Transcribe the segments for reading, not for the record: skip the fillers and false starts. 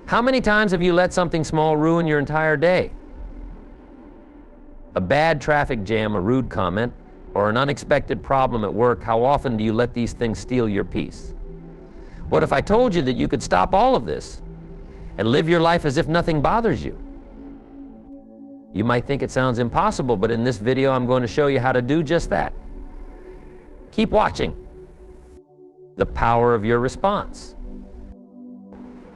How many times have you let something small ruin your entire day? A bad traffic jam, a rude comment, or an unexpected problem at work, how often do you let these things steal your peace? What if I told you that you could stop all of this and live your life as if nothing bothers you? You might think it sounds impossible, but in this video I'm going to show you how to do just that. Keep watching. The power of your response.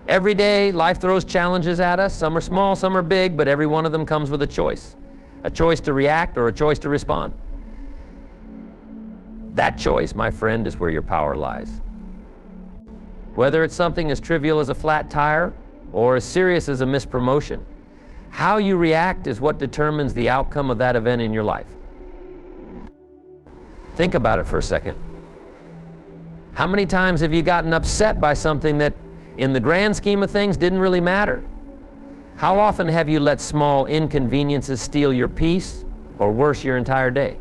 Every day, life throws challenges at us. Some are small, some are big, but every one of them comes with a choice. A choice to react or a choice to respond. That choice, my friend, is where your power lies. Whether it's something as trivial as a flat tire or as serious as a missed promotion, how you react is what determines the outcome of that event in your life. Think about it for a second. How many times have you gotten upset by something that, in the grand scheme of things, didn't really matter? How often have you let small inconveniences steal your peace, or worse, your entire day?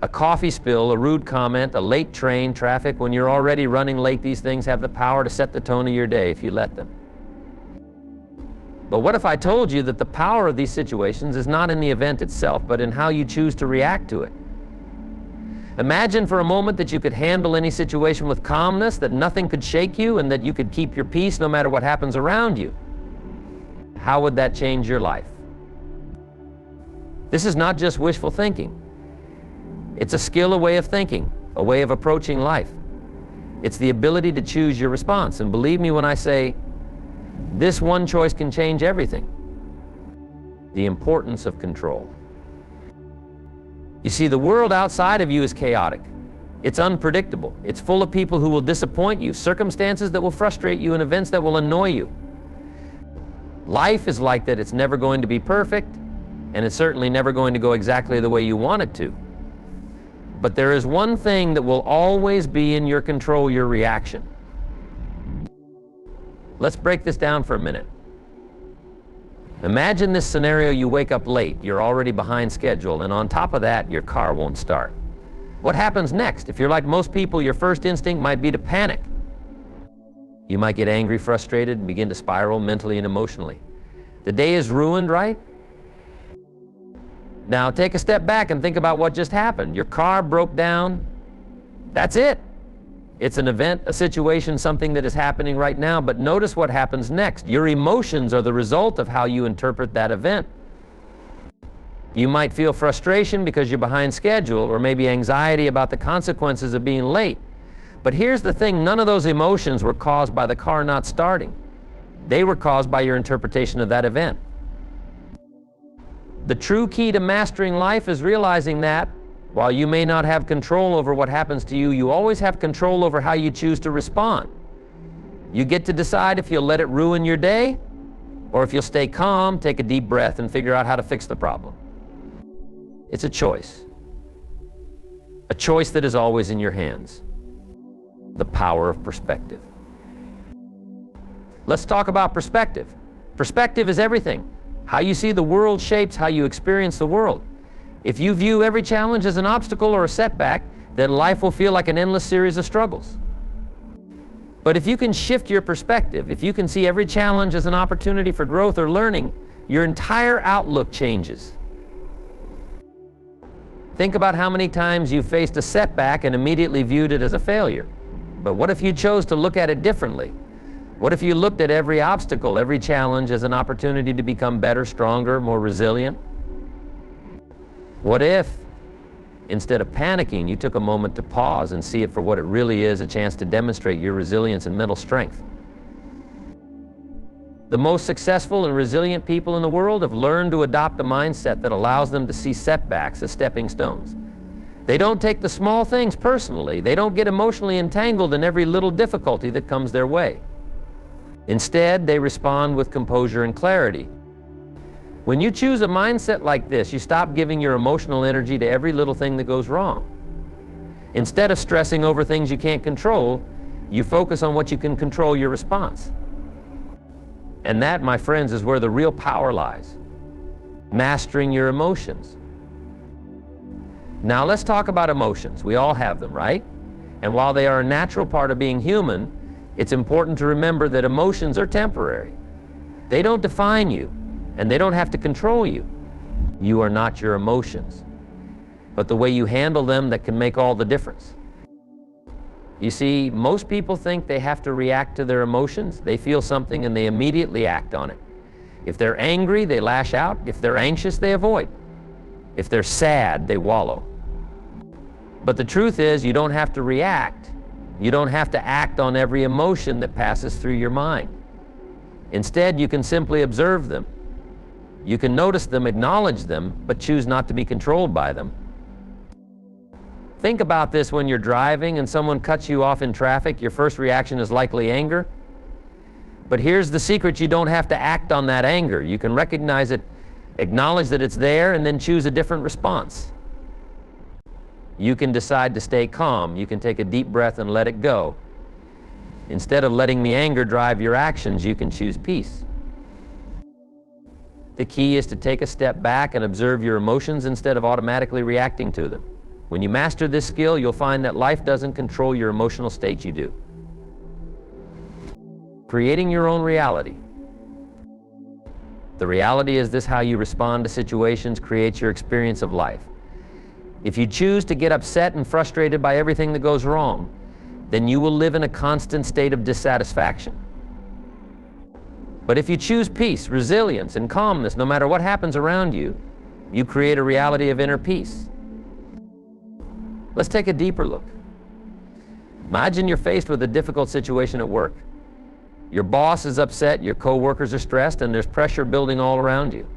A coffee spill, a rude comment, a late train, traffic, when you're already running late, these things have the power to set the tone of your day if you let them. But what if I told you that the power of these situations is not in the event itself, but in how you choose to react to it? Imagine for a moment that you could handle any situation with calmness, that nothing could shake you, and that you could keep your peace no matter what happens around you. How would that change your life? This is not just wishful thinking. It's a skill, a way of thinking, a way of approaching life. It's the ability to choose your response. And believe me when I say, this one choice can change everything. The importance of control. You see, the world outside of you is chaotic. It's unpredictable. It's full of people who will disappoint you, circumstances that will frustrate you, and events that will annoy you. Life is like that. It's never going to be perfect, and it's certainly never going to go exactly the way you want it to. But there is one thing that will always be in your control: your reaction. Let's break this down for a minute. Imagine this scenario: you wake up late, you're already behind schedule, and on top of that, your car won't start. What happens next? If you're like most people, your first instinct might be to panic. You might get angry, frustrated, and begin to spiral mentally and emotionally. The day is ruined, right? Now take a step back and think about what just happened. Your car broke down. That's it. It's an event, a situation, something that is happening right now, but notice what happens next. Your emotions are the result of how you interpret that event. You might feel frustration because you're behind schedule, or maybe anxiety about the consequences of being late. But here's the thing: none of those emotions were caused by the car not starting. They were caused by your interpretation of that event. The true key to mastering life is realizing that while you may not have control over what happens to you, you always have control over how you choose to respond. You get to decide if you'll let it ruin your day, or if you'll stay calm, take a deep breath, and figure out how to fix the problem. It's a choice. A choice that is always in your hands. The power of perspective. Let's talk about perspective. Perspective is everything. How you see the world shapes how you experience the world. If you view every challenge as an obstacle or a setback, then life will feel like an endless series of struggles. But if you can shift your perspective, if you can see every challenge as an opportunity for growth or learning, your entire outlook changes. Think about how many times you faced a setback and immediately viewed it as a failure. But what if you chose to look at it differently? What if you looked at every obstacle, every challenge, as an opportunity to become better, stronger, more resilient? What if, instead of panicking, you took a moment to pause and see it for what it really is: a chance to demonstrate your resilience and mental strength? The most successful and resilient people in the world have learned to adopt a mindset that allows them to see setbacks as stepping stones. They don't take the small things personally. They don't get emotionally entangled in every little difficulty that comes their way. Instead, they respond with composure and clarity. When you choose a mindset like this, you stop giving your emotional energy to every little thing that goes wrong. Instead of stressing over things you can't control, you focus on what you can control: your response. And that, my friends, is where the real power lies. Mastering your emotions. Now let's talk about emotions. We all have them, right? And while they are a natural part of being human, It's important to remember that emotions are temporary. They don't define you, and they don't have to control you. You are not your emotions, but the way you handle them that can make all the difference. You see, most people think they have to react to their emotions. They feel something and they immediately act on it. If they're angry, they lash out. If they're anxious, they avoid. If they're sad, they wallow. But the truth is, you don't have to react. You don't have to act on every emotion that passes through your mind. Instead, you can simply observe them. You can notice them, acknowledge them, but choose not to be controlled by them. Think about this when you're driving and someone cuts you off in traffic. Your first reaction is likely anger. But here's the secret: you don't have to act on that anger. You can recognize it, acknowledge that it's there, and then choose a different response. You can decide to stay calm. You can take a deep breath and let it go. Instead of letting the anger drive your actions, you can choose peace. The key is to take a step back and observe your emotions instead of automatically reacting to them. When you master this skill, you'll find that life doesn't control your emotional state, you do. Creating your own reality. The reality is this: how you respond to situations creates your experience of life. If you choose to get upset and frustrated by everything that goes wrong, then you will live in a constant state of dissatisfaction. But if you choose peace, resilience, and calmness, no matter what happens around you, you create a reality of inner peace. Let's take a deeper look. Imagine you're faced with a difficult situation at work. Your boss is upset, your coworkers are stressed, and there's pressure building all around you.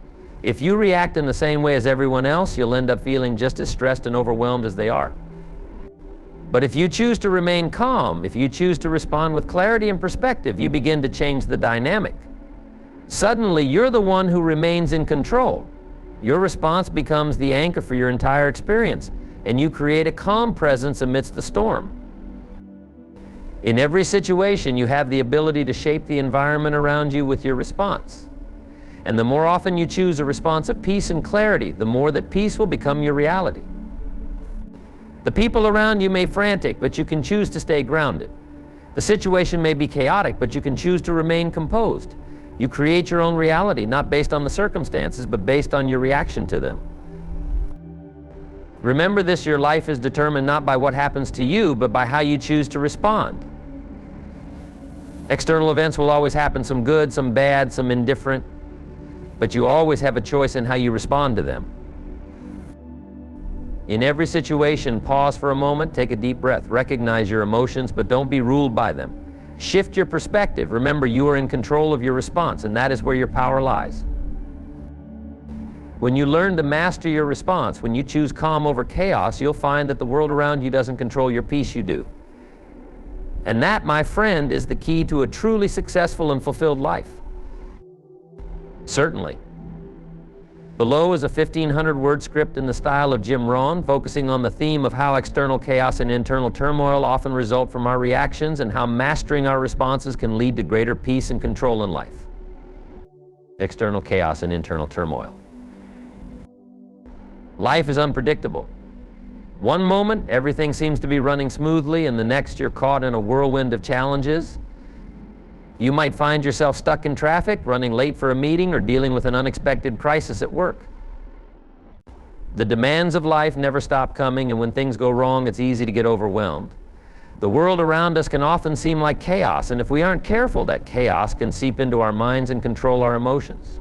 If you react in the same way as everyone else, you'll end up feeling just as stressed and overwhelmed as they are. But if you choose to remain calm, if you choose to respond with clarity and perspective, you begin to change the dynamic. Suddenly, you're the one who remains in control. Your response becomes the anchor for your entire experience, and you create a calm presence amidst the storm. In every situation, you have the ability to shape the environment around you with your response. And the more often you choose a response of peace and clarity, the more that peace will become your reality. The people around you may be frantic, but you can choose to stay grounded. The situation may be chaotic, but you can choose to remain composed. You create your own reality, not based on the circumstances, but based on your reaction to them. Remember this: your life is determined not by what happens to you, but by how you choose to respond. External events will always happen, some good, some bad, some indifferent, but you always have a choice in how you respond to them. In every situation, pause for a moment, take a deep breath, recognize your emotions, but don't be ruled by them. Shift your perspective. Remember, you are in control of your response, and that is where your power lies. When you learn to master your response, when you choose calm over chaos, you'll find that the world around you doesn't control your peace, you do. And that, my friend, is the key to a truly successful and fulfilled life. Certainly. Below is a 1,500-word script in the style of Jim Rohn, focusing on the theme of how external chaos and internal turmoil often result from our reactions, and how mastering our responses can lead to greater peace and control in life. External chaos and internal turmoil. Life is unpredictable. One moment, everything seems to be running smoothly, and the next you're caught in a whirlwind of challenges. You might find yourself stuck in traffic, running late for a meeting, or dealing with an unexpected crisis at work. The demands of life never stop coming, and when things go wrong, it's easy to get overwhelmed. The world around us can often seem like chaos, and if we aren't careful, that chaos can seep into our minds and control our emotions.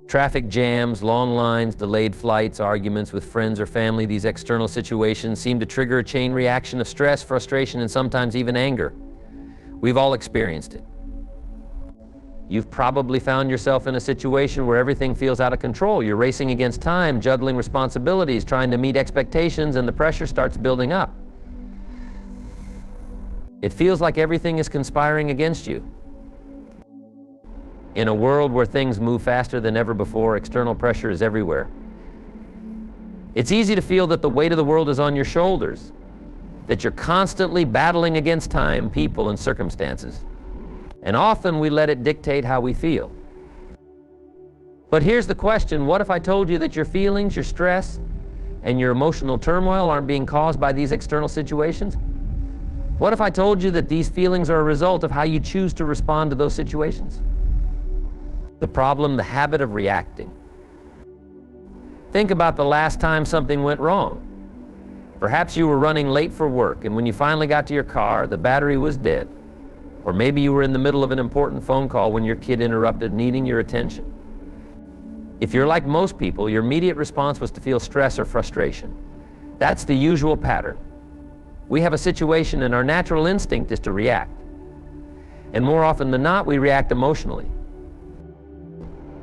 Traffic jams, long lines, delayed flights, arguments with friends or family, these external situations seem to trigger a chain reaction of stress, frustration, and sometimes even anger. We've all experienced it. You've probably found yourself in a situation where everything feels out of control. You're racing against time, juggling responsibilities, trying to meet expectations, and the pressure starts building up. It feels like everything is conspiring against you. In a world where things move faster than ever before, external pressure is everywhere. It's easy to feel that the weight of the world is on your shoulders, that you're constantly battling against time, people, and circumstances. And often we let it dictate how we feel. But here's the question: what if I told you that your feelings, your stress, and your emotional turmoil aren't being caused by these external situations? What if I told you that these feelings are a result of how you choose to respond to those situations? The problem, the habit of reacting. Think about the last time something went wrong. Perhaps you were running late for work, and when you finally got to your car, the battery was dead. Or maybe you were in the middle of an important phone call when your kid interrupted, needing your attention. If you're like most people, your immediate response was to feel stress or frustration. That's the usual pattern. We have a situation and our natural instinct is to react. And more often than not, we react emotionally.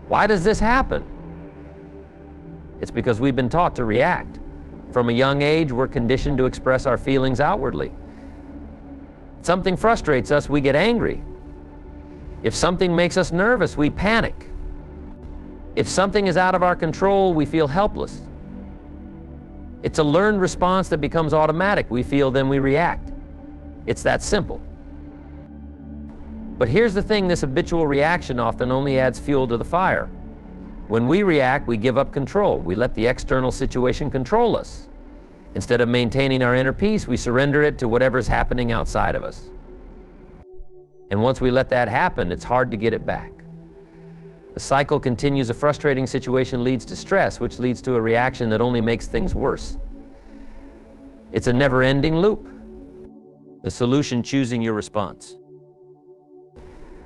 Why does this happen? It's because we've been taught to react. From a young age, we're conditioned to express our feelings outwardly. If something frustrates us, we get angry. If something makes us nervous, we panic. If something is out of our control, we feel helpless. It's a learned response that becomes automatic. We feel, then we react. It's that simple. But here's the thing, this habitual reaction often only adds fuel to the fire. When we react, we give up control. We let the external situation control us. Instead of maintaining our inner peace, we surrender it to whatever's happening outside of us. And once we let that happen, it's hard to get it back. The cycle continues. A frustrating situation leads to stress, which leads to a reaction that only makes things worse. It's a never-ending loop. The solution, choosing your response.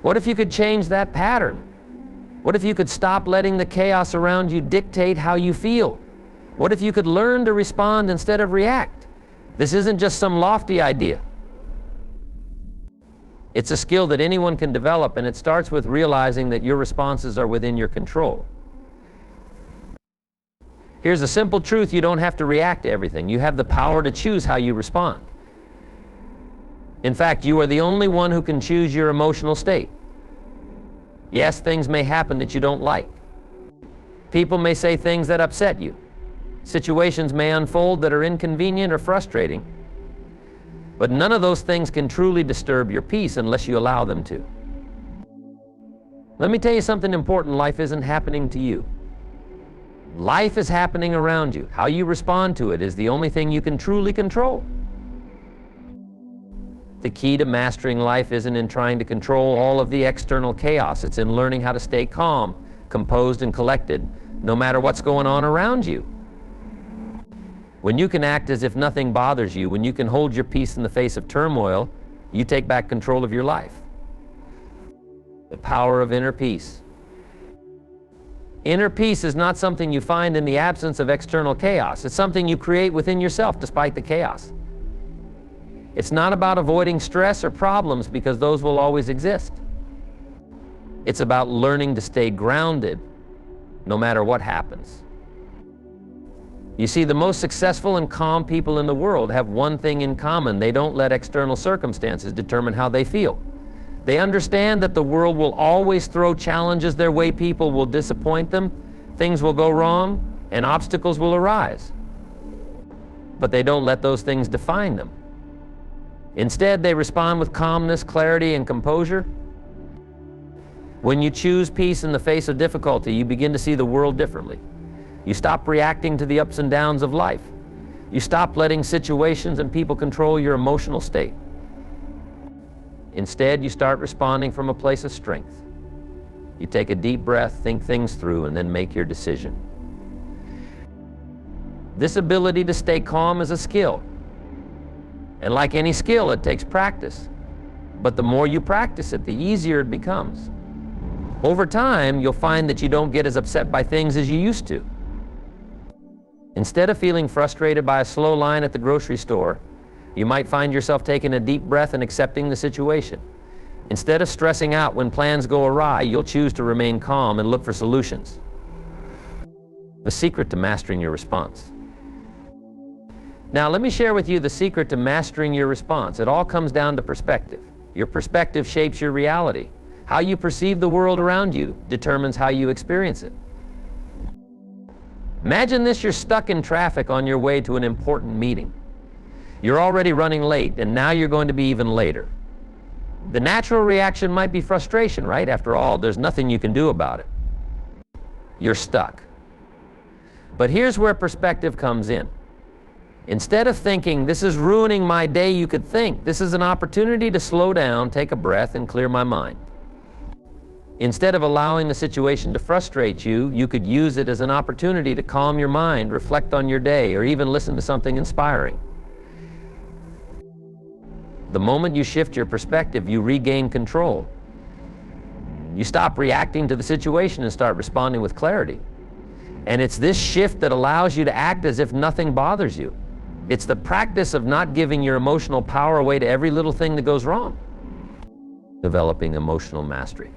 What if you could change that pattern? What if you could stop letting the chaos around you dictate how you feel? What if you could learn to respond instead of react? This isn't just some lofty idea. It's a skill that anyone can develop, and it starts with realizing that your responses are within your control. Here's a simple truth: you don't have to react to everything. You have the power to choose how you respond. In fact, you are the only one who can choose your emotional state. Yes, things may happen that you don't like. People may say things that upset you. Situations may unfold that are inconvenient or frustrating. But none of those things can truly disturb your peace unless you allow them to. Let me tell you something important. Life isn't happening to you. Life is happening around you. How you respond to it is the only thing you can truly control. The key to mastering life isn't in trying to control all of the external chaos. It's in learning how to stay calm, composed, and collected, no matter what's going on around you. When you can act as if nothing bothers you, when you can hold your peace in the face of turmoil, you take back control of your life. The power of inner peace. Inner peace is not something you find in the absence of external chaos. It's something you create within yourself despite the chaos. It's not about avoiding stress or problems, because those will always exist. It's about learning to stay grounded no matter what happens. You see, the most successful and calm people in the world have one thing in common: they don't let external circumstances determine how they feel. They understand that the world will always throw challenges their way. People will disappoint them, things will go wrong, and obstacles will arise. But they don't let those things define them. Instead, they respond with calmness, clarity, and composure. When you choose peace in the face of difficulty, you begin to see the world differently. You stop reacting to the ups and downs of life. You stop letting situations and people control your emotional state. Instead, you start responding from a place of strength. You take a deep breath, think things through, and then make your decision. This ability to stay calm is a skill. And like any skill, it takes practice. But the more you practice it, the easier it becomes. Over time, you'll find that you don't get as upset by things as you used to. Instead of feeling frustrated by a slow line at the grocery store, you might find yourself taking a deep breath and accepting the situation. Instead of stressing out when plans go awry, you'll choose to remain calm and look for solutions. The secret to mastering your response. Now, let me share with you the secret to mastering your response. It all comes down to perspective. Your perspective shapes your reality. How you perceive the world around you determines how you experience it. Imagine this: you're stuck in traffic on your way to an important meeting. You're already running late, and now you're going to be even later. The natural reaction might be frustration, right? After all, there's nothing you can do about it. You're stuck. But here's where perspective comes in. Instead of thinking, this is ruining my day, you could think, this is an opportunity to slow down, take a breath, and clear my mind. Instead of allowing the situation to frustrate you, you could use it as an opportunity to calm your mind, reflect on your day, or even listen to something inspiring. The moment you shift your perspective, you regain control. You stop reacting to the situation and start responding with clarity. And it's this shift that allows you to act as if nothing bothers you. It's the practice of not giving your emotional power away to every little thing that goes wrong. Developing emotional mastery.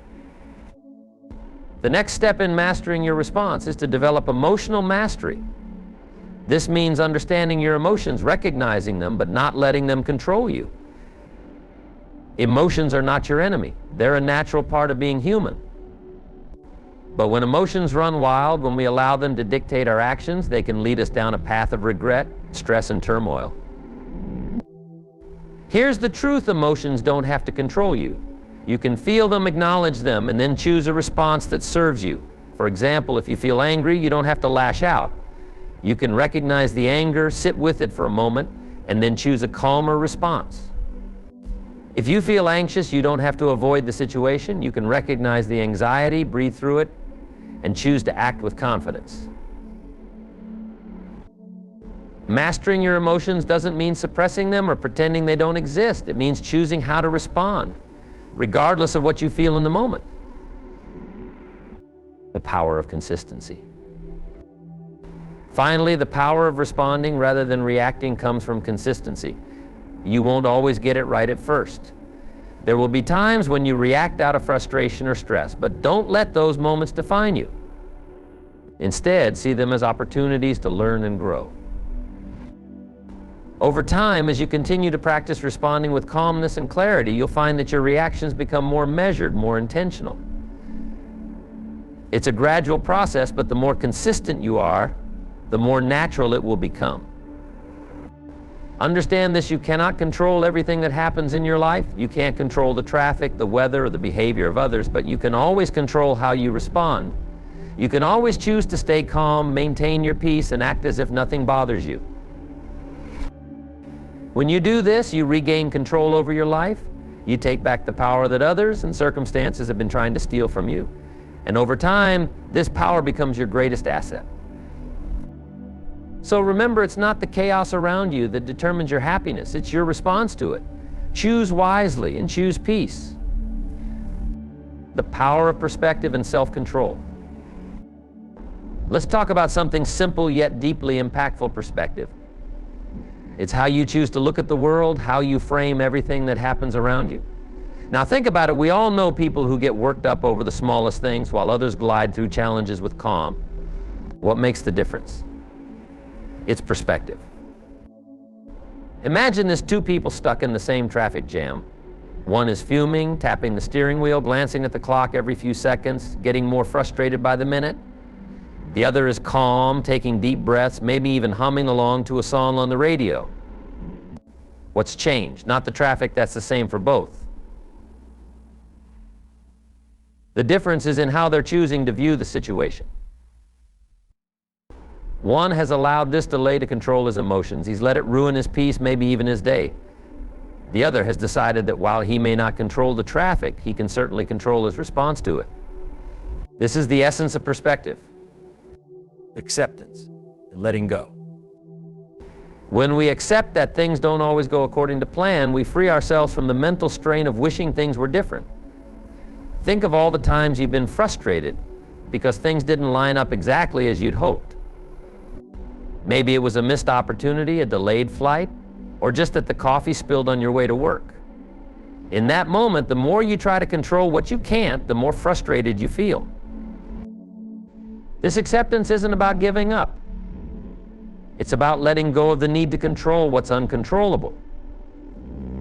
The next step in mastering your response is to develop emotional mastery. This means understanding your emotions, recognizing them, but not letting them control you. Emotions are not your enemy. They're a natural part of being human. But when emotions run wild, when we allow them to dictate our actions, they can lead us down a path of regret, stress, and turmoil. Here's the truth: emotions don't have to control you. You can feel them, acknowledge them, and then choose a response that serves you. For example, if you feel angry, you don't have to lash out. You can recognize the anger, sit with it for a moment, and then choose a calmer response. If you feel anxious, you don't have to avoid the situation. You can recognize the anxiety, breathe through it, and choose to act with confidence. Mastering your emotions doesn't mean suppressing them or pretending they don't exist. It means choosing how to respond, regardless of what you feel in the moment. The power of consistency. Finally, the power of responding rather than reacting comes from consistency. You won't always get it right at first. There will be times when you react out of frustration or stress, but don't let those moments define you. Instead, see them as opportunities to learn and grow. Over time, as you continue to practice responding with calmness and clarity, you'll find that your reactions become more measured, more intentional. It's a gradual process, but the more consistent you are, the more natural it will become. Understand this: you cannot control everything that happens in your life. You can't control the traffic, the weather, or the behavior of others, but you can always control how you respond. You can always choose to stay calm, maintain your peace, and act as if nothing bothers you. When you do this, you regain control over your life. You take back the power that others and circumstances have been trying to steal from you. And over time, this power becomes your greatest asset. So remember, it's not the chaos around you that determines your happiness. It's your response to it. Choose wisely and choose peace. The power of perspective and self-control. Let's talk about something simple yet deeply impactful: perspective. It's how you choose to look at the world, how you frame everything that happens around you. Now think about it. We all know people who get worked up over the smallest things while others glide through challenges with calm. What makes the difference? It's perspective. Imagine there's two people stuck in the same traffic jam. One is fuming, tapping the steering wheel, glancing at the clock every few seconds, getting more frustrated by the minute. The other is calm, taking deep breaths, maybe even humming along to a song on the radio. What's changed? Not the traffic, that's the same for both. The difference is in how they're choosing to view the situation. One has allowed this delay to control his emotions. He's let it ruin his peace, maybe even his day. The other has decided that while he may not control the traffic, he can certainly control his response to it. This is the essence of perspective: acceptance and letting go. When we accept that things don't always go according to plan, we free ourselves from the mental strain of wishing things were different. Think of all the times you've been frustrated because things didn't line up exactly as you'd hoped. Maybe it was a missed opportunity, a delayed flight, or just that the coffee spilled on your way to work. In that moment, the more you try to control what you can't, the more frustrated you feel. This acceptance isn't about giving up. It's about letting go of the need to control what's uncontrollable.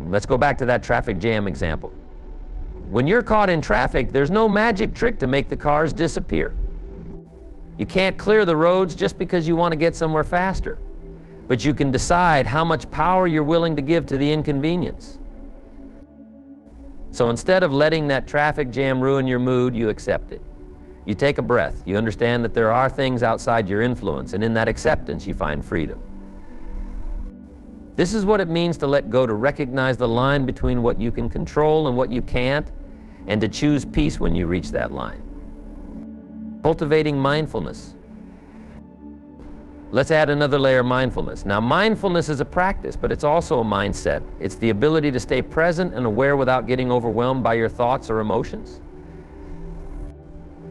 Let's go back to that traffic jam example. When you're caught in traffic, there's no magic trick to make the cars disappear. You can't clear the roads just because you want to get somewhere faster, but you can decide how much power you're willing to give to the inconvenience. So instead of letting that traffic jam ruin your mood, you accept it. You take a breath. You understand that there are things outside your influence, and in that acceptance, you find freedom. This is what it means to let go, to recognize the line between what you can control and what you can't, and to choose peace when you reach that line. Cultivating mindfulness. Let's add another layer of mindfulness. Now, mindfulness is a practice, but it's also a mindset. It's the ability to stay present and aware without getting overwhelmed by your thoughts or emotions.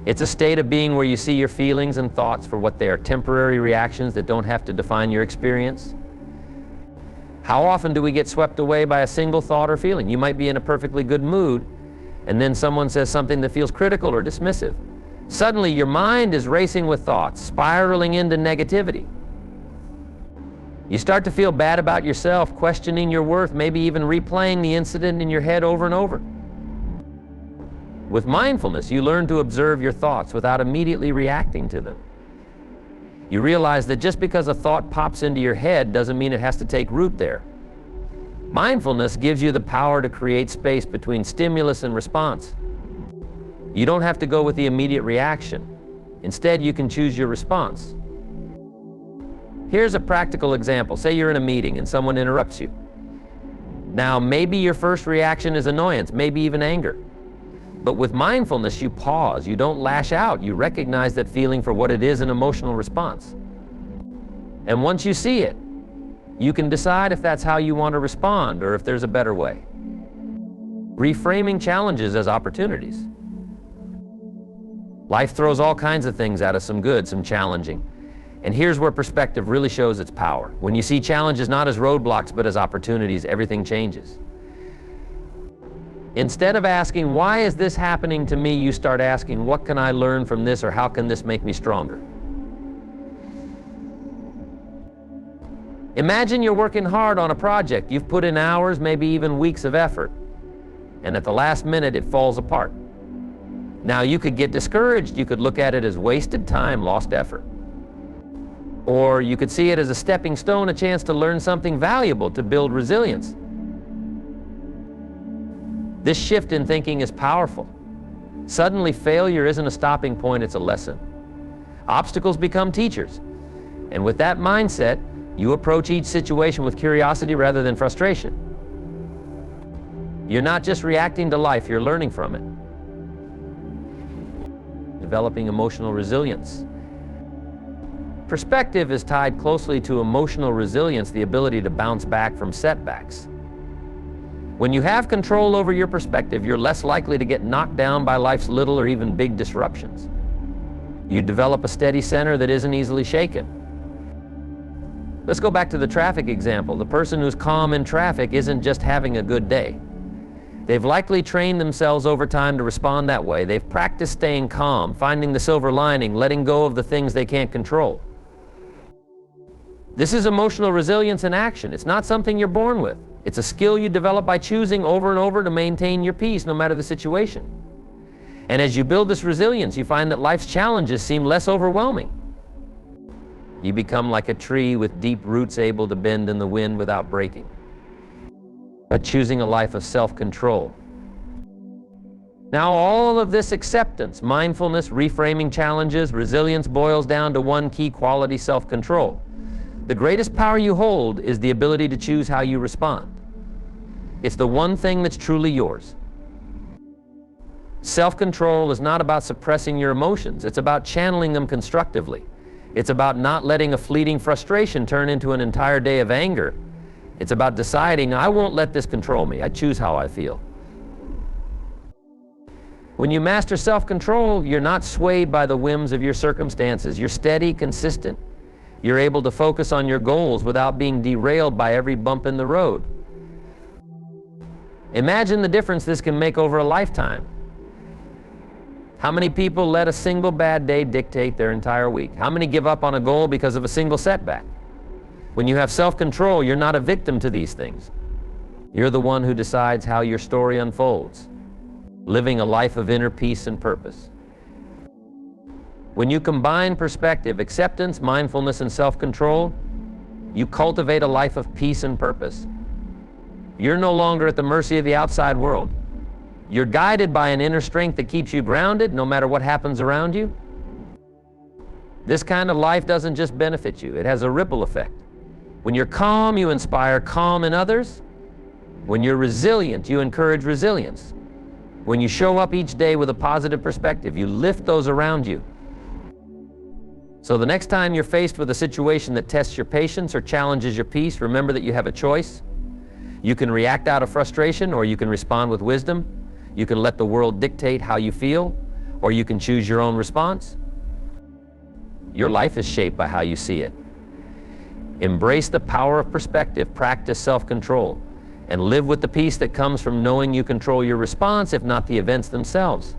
It's a state of being where you see your feelings and thoughts for what they are, temporary reactions that don't have to define your experience. How often do we get swept away by a single thought or feeling? You might be in a perfectly good mood, and then someone says something that feels critical or dismissive. Suddenly, your mind is racing with thoughts, spiraling into negativity. You start to feel bad about yourself, questioning your worth, maybe even replaying the incident in your head over and over. With mindfulness, you learn to observe your thoughts without immediately reacting to them. You realize that just because a thought pops into your head doesn't mean it has to take root there. Mindfulness gives you the power to create space between stimulus and response. You don't have to go with the immediate reaction. Instead, you can choose your response. Here's a practical example. Say you're in a meeting and someone interrupts you. Now, maybe your first reaction is annoyance, maybe even anger. But with mindfulness, you pause. You don't lash out. You recognize that feeling for what it is, an emotional response. And once you see it, you can decide if that's how you want to respond or if there's a better way. Reframing challenges as opportunities. Life throws all kinds of things at us, some good, some challenging. And here's where perspective really shows its power. When you see challenges not as roadblocks but as opportunities, everything changes. Instead of asking, why is this happening to me, you start asking, what can I learn from this, or how can this make me stronger? Imagine you're working hard on a project. You've put in hours, maybe even weeks of effort, and at the last minute it falls apart. Now, you could get discouraged. You could look at it as wasted time, lost effort. Or you could see it as a stepping stone, a chance to learn something valuable, to build resilience. This shift in thinking is powerful. Suddenly, failure isn't a stopping point, it's a lesson. Obstacles become teachers. And with that mindset, you approach each situation with curiosity rather than frustration. You're not just reacting to life, you're learning from it. Developing emotional resilience. Perspective is tied closely to emotional resilience, the ability to bounce back from setbacks. When you have control over your perspective, you're less likely to get knocked down by life's little or even big disruptions. You develop a steady center that isn't easily shaken. Let's go back to the traffic example. The person who's calm in traffic isn't just having a good day. They've likely trained themselves over time to respond that way. They've practiced staying calm, finding the silver lining, letting go of the things they can't control. This is emotional resilience in action. It's not something you're born with. It's a skill you develop by choosing over and over to maintain your peace no matter the situation. And as you build this resilience, you find that life's challenges seem less overwhelming. You become like a tree with deep roots able to bend in the wind without breaking. By choosing a life of self-control. Now, all of this acceptance, mindfulness, reframing challenges, resilience boils down to one key quality: self-control. The greatest power you hold is the ability to choose how you respond. It's the one thing that's truly yours. Self-control is not about suppressing your emotions. It's about channeling them constructively. It's about not letting a fleeting frustration turn into an entire day of anger. It's about deciding, I won't let this control me. I choose how I feel. When you master self-control, you're not swayed by the whims of your circumstances. You're steady, consistent. You're able to focus on your goals without being derailed by every bump in the road. Imagine the difference this can make over a lifetime. How many people let a single bad day dictate their entire week? How many give up on a goal because of a single setback? When you have self-control, you're not a victim to these things. You're the one who decides how your story unfolds, living a life of inner peace and purpose. When you combine perspective, acceptance, mindfulness, and self-control, you cultivate a life of peace and purpose. You're no longer at the mercy of the outside world. You're guided by an inner strength that keeps you grounded no matter what happens around you. This kind of life doesn't just benefit you, it has a ripple effect. When you're calm, you inspire calm in others. When you're resilient, you encourage resilience. When you show up each day with a positive perspective, you lift those around you. So the next time you're faced with a situation that tests your patience or challenges your peace, remember that you have a choice. You can react out of frustration, or you can respond with wisdom. You can let the world dictate how you feel, or you can choose your own response. Your life is shaped by how you see it. Embrace the power of perspective, practice self-control, and live with the peace that comes from knowing you control your response, if not the events themselves.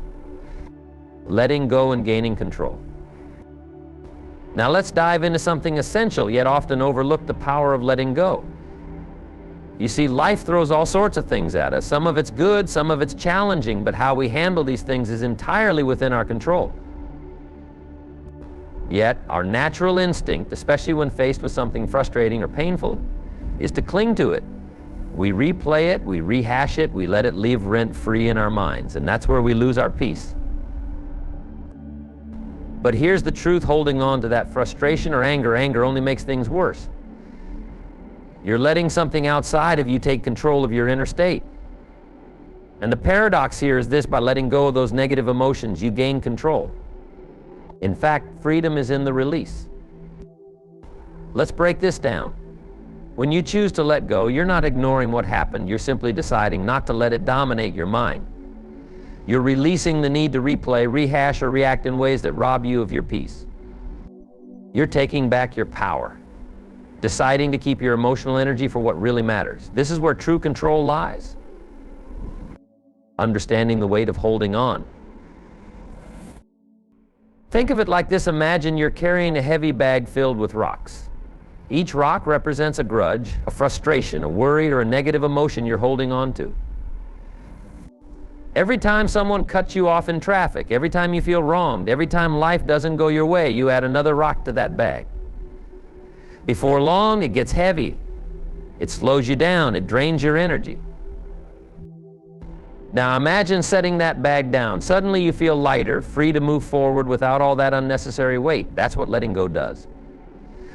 Letting go and gaining control. Now let's dive into something essential, yet often overlooked: the power of letting go. You see, life throws all sorts of things at us. Some of it's good, some of it's challenging, but how we handle these things is entirely within our control. Yet, our natural instinct, especially when faced with something frustrating or painful, is to cling to it. We replay it, we rehash it, we let it live rent-free in our minds, and that's where we lose our peace. But here's the truth: holding on to that frustration or anger only makes things worse. You're letting something outside of you take control of your inner state. And the paradox here is this: by letting go of those negative emotions, you gain control. In fact, freedom is in the release. Let's break this down. When you choose to let go, you're not ignoring what happened, you're simply deciding not to let it dominate your mind. You're releasing the need to replay, rehash, or react in ways that rob you of your peace. You're taking back your power, deciding to keep your emotional energy for what really matters. This is where true control lies. Understanding the weight of holding on. Think of it like this: imagine you're carrying a heavy bag filled with rocks. Each rock represents a grudge, a frustration, a worry, or a negative emotion you're holding on to. Every time someone cuts you off in traffic, every time you feel wronged, every time life doesn't go your way, you add another rock to that bag. Before long, it gets heavy. It slows you down. It drains your energy. Now imagine setting that bag down. Suddenly you feel lighter, free to move forward without all that unnecessary weight. That's what letting go does.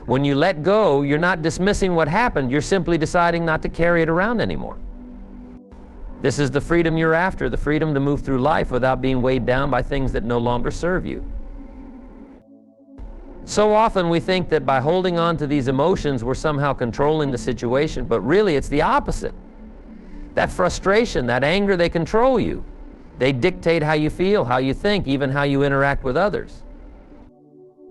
When you let go, you're not dismissing what happened. You're simply deciding not to carry it around anymore. This is the freedom you're after, the freedom to move through life without being weighed down by things that no longer serve you. So often we think that by holding on to these emotions, we're somehow controlling the situation, but really it's the opposite. That frustration, that anger, they control you. They dictate how you feel, how you think, even how you interact with others.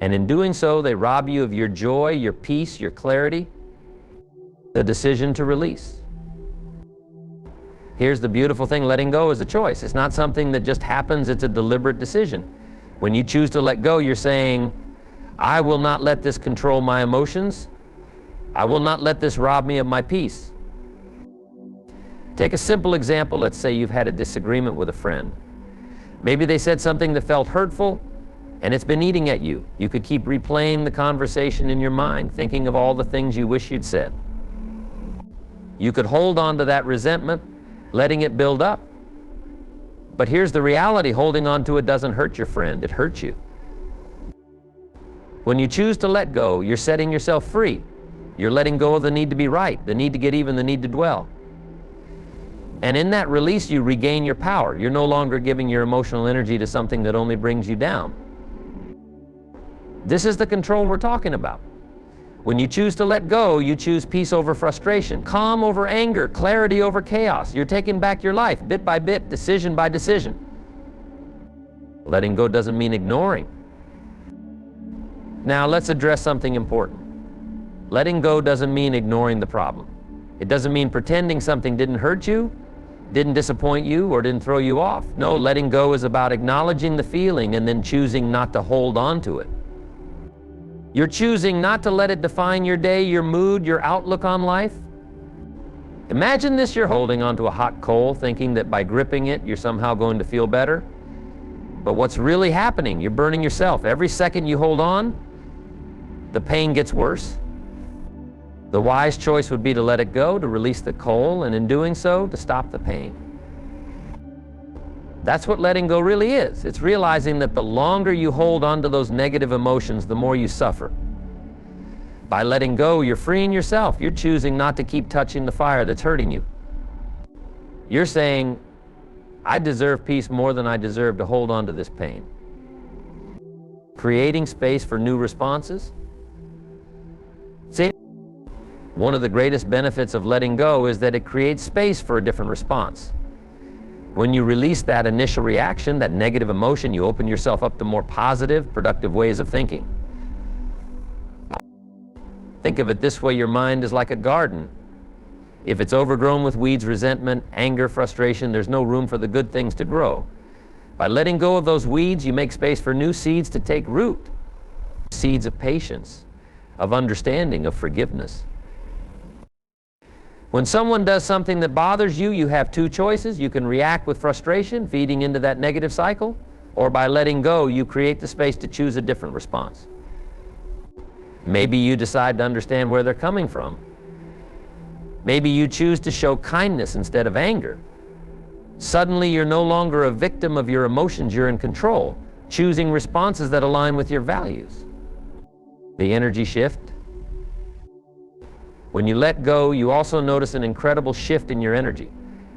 And in doing so, they rob you of your joy, your peace, your clarity, the decision to release. Here's the beautiful thing: letting go is a choice. It's not something that just happens, it's a deliberate decision. When you choose to let go, you're saying, I will not let this control my emotions. I will not let this rob me of my peace. Take a simple example. Let's say you've had a disagreement with a friend. Maybe they said something that felt hurtful, and it's been eating at you. You could keep replaying the conversation in your mind, thinking of all the things you wish you'd said. You could hold on to that resentment, letting it build up. But here's the reality: holding on to it doesn't hurt your friend, it hurts you. When you choose to let go, you're setting yourself free. You're letting go of the need to be right, the need to get even, the need to dwell. And in that release, you regain your power. You're no longer giving your emotional energy to something that only brings you down. This is the control we're talking about. When you choose to let go, you choose peace over frustration, calm over anger, clarity over chaos. You're taking back your life, bit by bit, decision by decision. Letting go doesn't mean ignoring. Now let's address something important. Letting go doesn't mean ignoring the problem. It doesn't mean pretending something didn't hurt you, didn't disappoint you, or didn't throw you off. No, letting go is about acknowledging the feeling and then choosing not to hold on to it. You're choosing not to let it define your day, your mood, your outlook on life. Imagine this: you're holding onto a hot coal, thinking that by gripping it, you're somehow going to feel better. But what's really happening? You're burning yourself. Every second you hold on, the pain gets worse. The wise choice would be to let it go, to release the coal, and in doing so, to stop the pain. That's what letting go really is. It's realizing that the longer you hold on to those negative emotions, the more you suffer. By letting go, you're freeing yourself. You're choosing not to keep touching the fire that's hurting you. You're saying, I deserve peace more than I deserve to hold on to this pain. Creating space for new responses. See, one of the greatest benefits of letting go is that it creates space for a different response. When you release that initial reaction, that negative emotion, you open yourself up to more positive, productive ways of thinking. Think of it this way, your mind is like a garden. If it's overgrown with weeds, resentment, anger, frustration, there's no room for the good things to grow. By letting go of those weeds, you make space for new seeds to take root. Seeds of patience, of understanding, of forgiveness. When someone does something that bothers you, you have two choices. You can react with frustration, feeding into that negative cycle, or by letting go, you create the space to choose a different response. Maybe you decide to understand where they're coming from. Maybe you choose to show kindness instead of anger. Suddenly, you're no longer a victim of your emotions, you're in control, choosing responses that align with your values. The energy shift. When you let go, you also notice an incredible shift in your energy.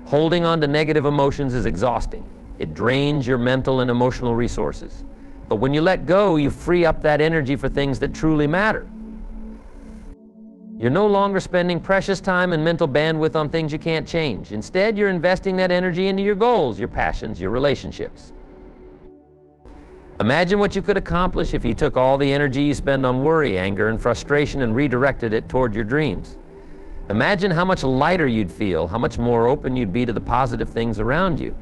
Holding on to negative emotions is exhausting. It drains your mental and emotional resources. But when you let go, you free up that energy for things that truly matter. You're no longer spending precious time and mental bandwidth on things you can't change. Instead, you're investing that energy into your goals, your passions, your relationships. Imagine what you could accomplish if you took all the energy you spend on worry, anger, and frustration and redirected it toward your dreams. Imagine how much lighter you'd feel, how much more open you'd be to the positive things around you.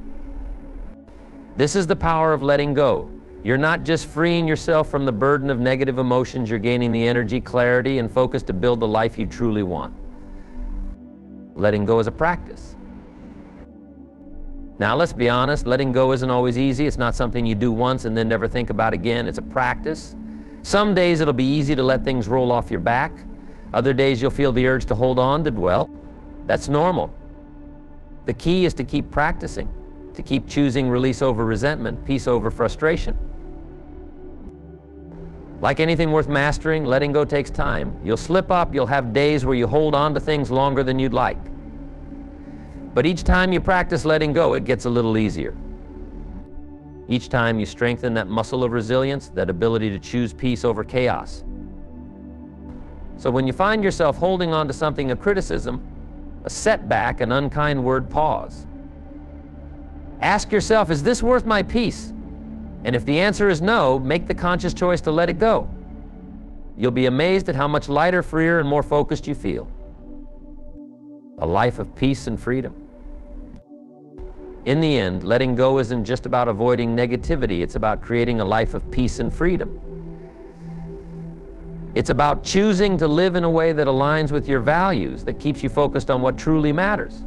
This is the power of letting go. You're not just freeing yourself from the burden of negative emotions, you're gaining the energy, clarity, and focus to build the life you truly want. Letting go is a practice. Now, let's be honest, letting go isn't always easy. It's not something you do once and then never think about again. It's a practice. Some days it'll be easy to let things roll off your back. Other days you'll feel the urge to hold on to dwell. That's normal. The key is to keep practicing, to keep choosing release over resentment, peace over frustration. Like anything worth mastering, letting go takes time. You'll slip up, you'll have days where you hold on to things longer than you'd like. But each time you practice letting go, it gets a little easier. Each time you strengthen that muscle of resilience, that ability to choose peace over chaos. So when you find yourself holding on to something of criticism, a setback, an unkind word, pause. Ask yourself, is this worth my peace? And if the answer is no, make the conscious choice to let it go. You'll be amazed at how much lighter, freer, and more focused you feel. A life of peace and freedom. In the end, letting go isn't just about avoiding negativity, it's about creating a life of peace and freedom. It's about choosing to live in a way that aligns with your values, that keeps you focused on what truly matters.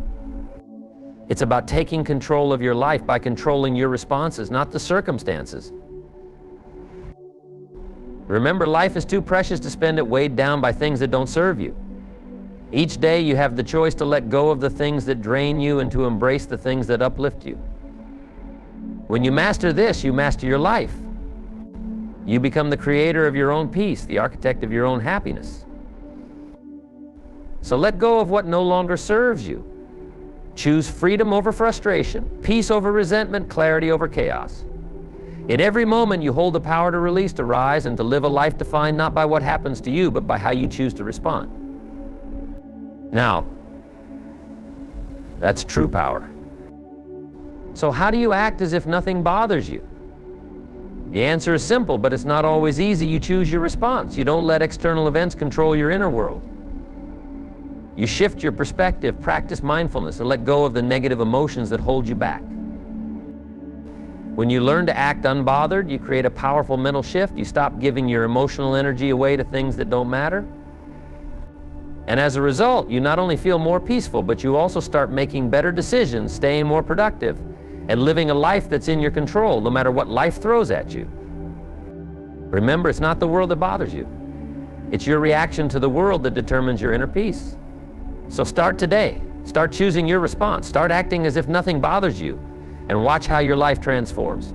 It's about taking control of your life by controlling your responses, not the circumstances. Remember, life is too precious to spend it weighed down by things that don't serve you. Each day you have the choice to let go of the things that drain you and to embrace the things that uplift you. When you master this, you master your life. You become the creator of your own peace, the architect of your own happiness. So let go of what no longer serves you. Choose freedom over frustration, peace over resentment, clarity over chaos. In every moment, you hold the power to release, to rise, and to live a life defined not by what happens to you, but by how you choose to respond. Now, that's true power. So how do you act as if nothing bothers you? The answer is simple, but it's not always easy. You choose your response. You don't let external events control your inner world. You shift your perspective, practice mindfulness, and let go of the negative emotions that hold you back. When you learn to act unbothered, you create a powerful mental shift. You stop giving your emotional energy away to things that don't matter. And as a result, you not only feel more peaceful, but you also start making better decisions, staying more productive, and living a life that's in your control, no matter what life throws at you. Remember, it's not the world that bothers you. It's your reaction to the world that determines your inner peace. So start today. Start choosing your response. Start acting as if nothing bothers you, and watch how your life transforms.